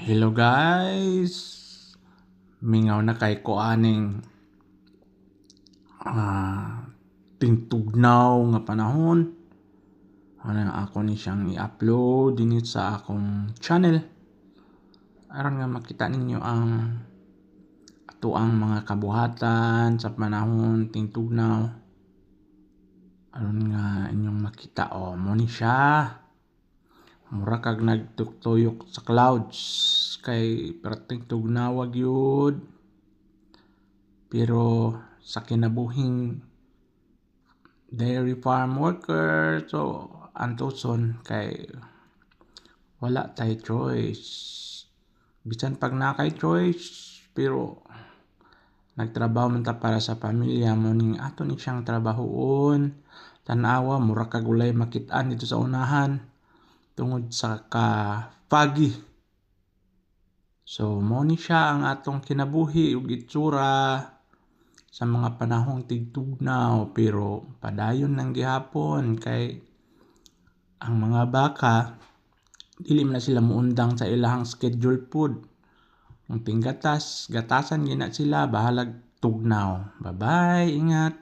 Hello guys! Mingaw na kay ko aning tingtugnaw nga panahon. Ano ako ni siyang i-upload dinit sa akong channel. Aron nga makita ninyo ang ang mga kabuhatan sa panahon tingtugnaw. Aron nga inyong makita mo ni siya. Mura kag nagtuktuyok sa clouds kay perting tugnaw gyud. Pero sa kinabuhing dairy farm worker, so antuson kay wala tay choice. Bisan pag na kay choice, pero nagtrabaho man ta para sa pamilya mo ning ato ni siyang trabahoon. Tanawa mura kag walay makit-an dito sa unahan tungod sa foggy. So mo ni siya ang atong kinabuhi ug itsura sa mga panahong tigtugnaw, pero padayon ng gihapon kay ang mga baka dili man sila muundang sa ilahang schedule food. Ang tinggatas, gatasan gina sila bahalag tugnaw. Bye-bye, ingat.